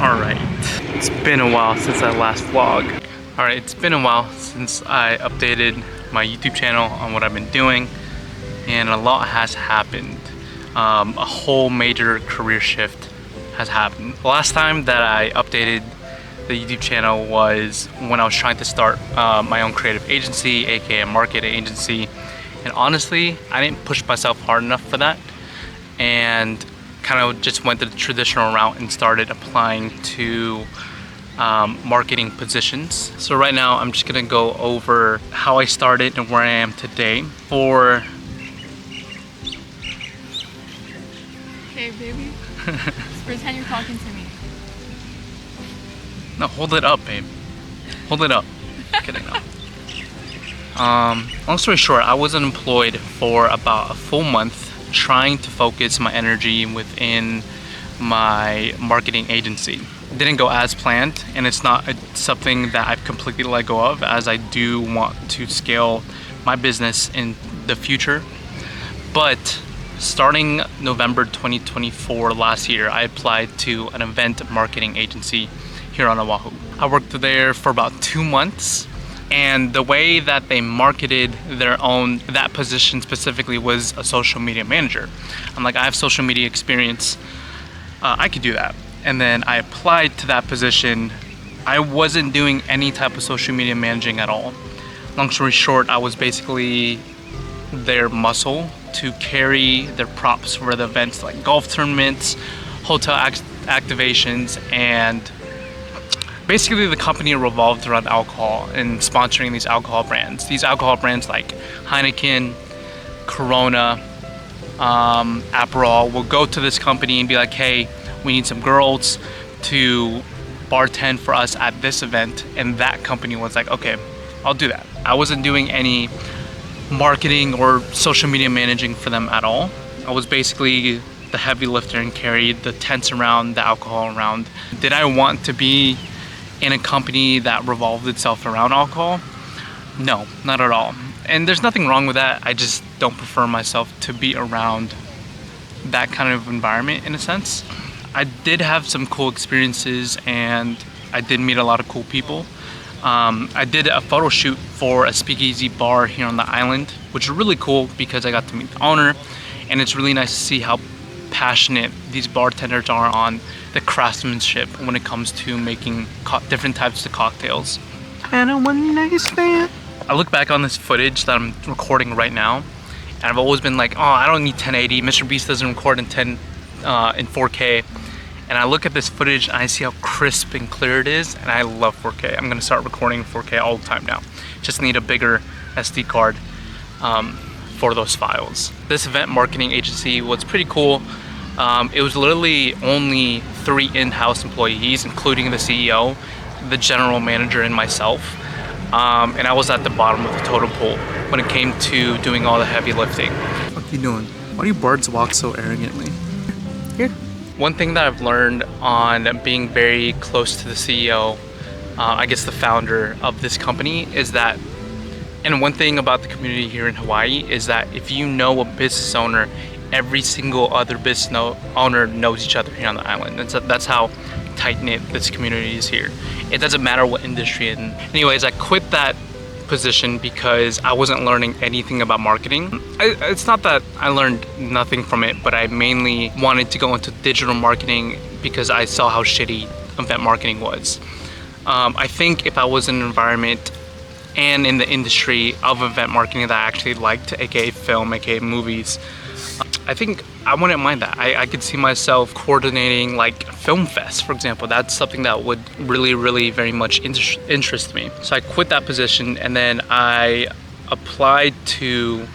Alright, it's been a while since I last vlogged. Alright, it's been a while since I updated my YouTube channel on what I've been doing, and a lot has happened. A whole major career shift has happened. The last time that I updated the YouTube channel was when I was trying to start my own creative agency, aka a marketing agency, and honestly, I didn't push myself hard enough for that, and kind of just went the traditional route and started applying to marketing positions. So right now I'm just gonna go over how I started and where I am today. Hey baby, just pretend you're talking to me. No, hold it up, babe. Hold it up. Kidding, no. Long story short, I was unemployed for about a full month, trying to focus my energy within my marketing agency. It didn't go as planned, and it's not something that I've completely let go of, as I do want to scale my business in the future. But starting November 2024 last year, I applied to an event marketing agency here on Oahu. I worked there for about 2 months, and the way that they marketed that position specifically was a social media manager. I'm like, I have social media experience, I could do that. And then I applied to that position. I wasn't doing any type of social media managing at all. Long story short, I was basically their muscle to carry their props for the events, like golf tournaments, hotel activations, and basically the company revolved around alcohol and sponsoring these alcohol brands. These alcohol brands like Heineken, Corona, Aperol will go to this company and be like, hey, we need some girls to bartend for us at this event. And that company was like, okay, I'll do that. I wasn't doing any marketing or social media managing for them at all. I was basically the heavy lifter and carried the tents around, the alcohol around. Did I want to be in a company that revolved itself around alcohol? No, not at all. And there's nothing wrong with that. I just don't prefer myself to be around that kind of environment, in a sense. I did have some cool experiences, and I did meet a lot of cool people. I did a photo shoot for a speakeasy bar here on the island, which is really cool because I got to meet the owner, and it's really nice to see how passionate these bartenders are on the craftsmanship when it comes to making different types of cocktails. And a one night stand. I look back on this footage that I'm recording right now, and I've always been like, oh, I don't need 1080. Mr. Beast doesn't record in 4K. And I look at this footage and I see how crisp and clear it is, and I love 4K. I'm gonna start recording 4K all the time now. Just need a bigger SD card for those files. This event marketing agency was pretty cool. It was literally only 3 in-house employees, including the CEO, the general manager, and myself. And I was at the bottom of the totem pole when it came to doing all the heavy lifting. What are you doing? Why do you birds walk so arrogantly? Here. One thing that I've learned on being very close to the CEO, I guess the founder of this company, is that, and one thing about the community here in Hawaii is that if you know a business owner, every single other business owner knows each other here on the island. And so that's how tight-knit this community is here. It doesn't matter what industry. And anyways, I quit that position because I wasn't learning anything about marketing. It's not that I learned nothing from it, but I mainly wanted to go into digital marketing because I saw how shitty event marketing was. I think if I was in an environment and in the industry of event marketing that I actually liked, aka film, aka movies, I think I wouldn't mind that. I could see myself coordinating like film fest, for example. That's something that would really very much interest me. So I quit that position, and then I applied to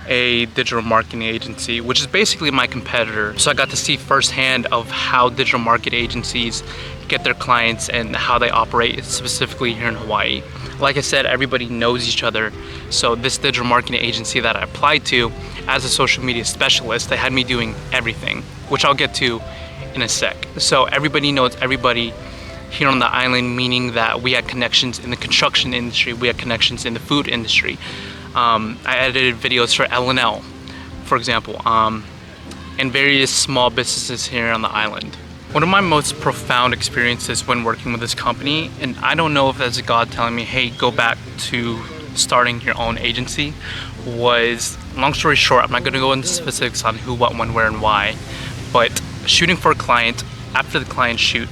a digital marketing agency, which is basically my competitor. So I got to see firsthand of how digital marketing agencies get their clients and how they operate, specifically here in Hawaii. Like I said, everybody knows each other. So this digital marketing agency that I applied to as a social media specialist, they had me doing everything, which I'll get to in a sec. So everybody knows everybody here on the island, meaning that we had connections in the construction industry, we had connections in the food industry. I edited videos for L&L, for example, and various small businesses here on the island. One of my most profound experiences when working with this company, and I don't know if that's God telling me, hey, go back to starting your own agency, was, long story short, I'm not going to go into specifics on who, what, when, where, and why, but shooting for a client, after the client shoot,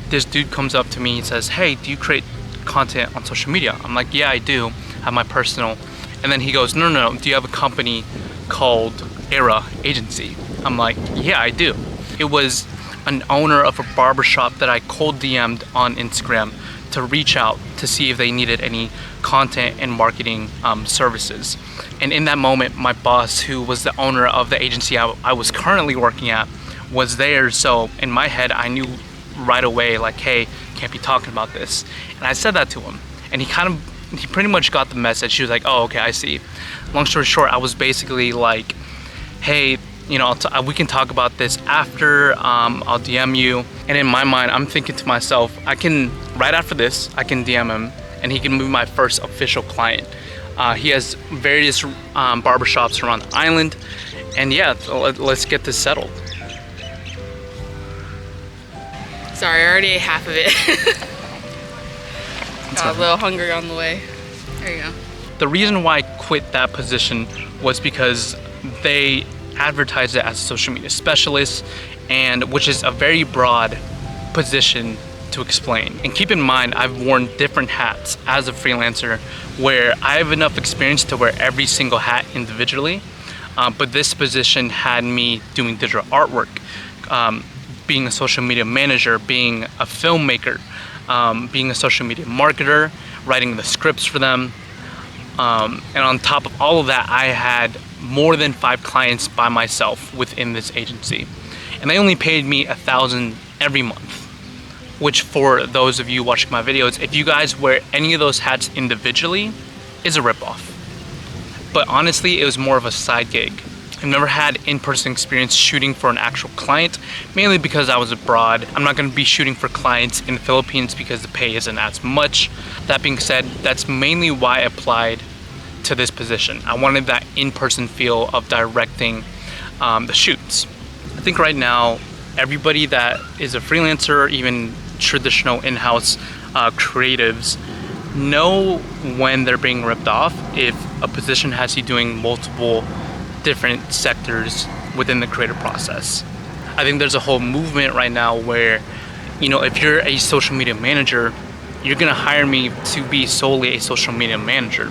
this dude comes up to me and says, hey, do you create content on social media? I'm like, yeah, I do. I have my personal. And then he goes, no, do you have a company called Era Agency? I'm like, yeah, I do. It was an owner of a barbershop that I cold DM'd on Instagram to reach out to see if they needed any content and marketing services. And in that moment, my boss, who was the owner of the agency I was currently working at, was there. So in my head, I knew right away, like, hey, can't be talking about this. And I said that to him, and he pretty much got the message. He was like, oh, okay, I see. Long story short, I was basically like, hey, you know, we can talk about this after, I'll DM you. And in my mind, I'm thinking to myself, right after this, I can DM him and he can be my first official client. He has various barbershops around the island. And yeah, let's get this settled. Sorry, I already ate half of it. Got a little hungry on the way. There you go. The reason why I quit that position was because they advertised it as a social media specialist, and which is a very broad position to explain. And keep in mind, I've worn different hats as a freelancer where I have enough experience to wear every single hat individually, but this position had me doing digital artwork, being a social media manager, being a filmmaker, being a social media marketer, writing the scripts for them, and on top of all of that, I had more than 5 clients by myself within this agency, and they only paid me $1,000 every month, which for those of you watching my videos, if you guys wear any of those hats individually, is a ripoff. But honestly, it was more of a side gig. I've never had in-person experience shooting for an actual client, mainly because I was abroad. I'm not going to be shooting for clients in the Philippines because the pay isn't as much. That being said, that's mainly why I applied to this position. I wanted that in-person feel of directing the shoots. I think right now, everybody that is a freelancer, even traditional in-house creatives, know when they're being ripped off if a position has you doing multiple different sectors within the creative process. I think there's a whole movement right now where, you know, if you're a social media manager, you're gonna hire me to be solely a social media manager.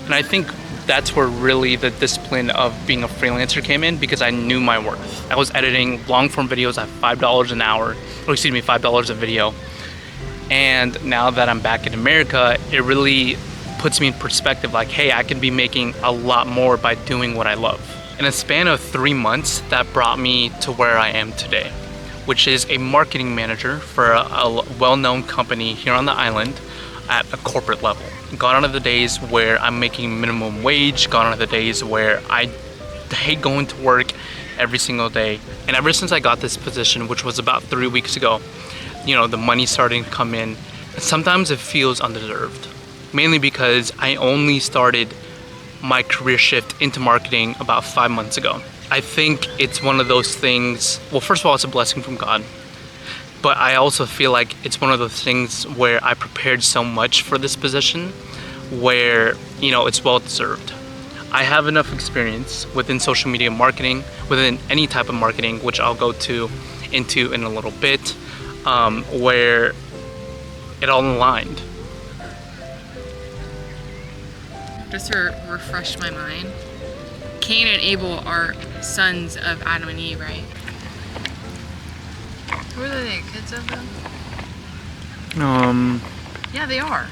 And I think that's where really the discipline of being a freelancer came in, because I knew my worth. I was editing long form videos at $5 an hour, or excuse me, $5 a video. And now that I'm back in America, it really puts me in perspective, like, hey, I can be making a lot more by doing what I love. In a span of 3 months, that brought me to where I am today, which is a marketing manager for a well-known company here on the island at a corporate level. Gone are the days where I'm making minimum wage, gone are the days where I hate going to work every single day. And ever since I got this position, which was about 3 weeks ago, you know, the money's starting to come in. Sometimes it feels undeserved, mainly because I only started my career shift into marketing about 5 months ago. I think it's one of those things, well, first of all, it's a blessing from God. But I also feel like it's one of those things where I prepared so much for this position where, you know, it's well deserved. I have enough experience within social media marketing, within any type of marketing, which I'll go into in a little bit, where it all aligned. Just to refresh my mind, Cain and Abel are sons of Adam and Eve, right? Who are they, kids of them? Yeah, they are.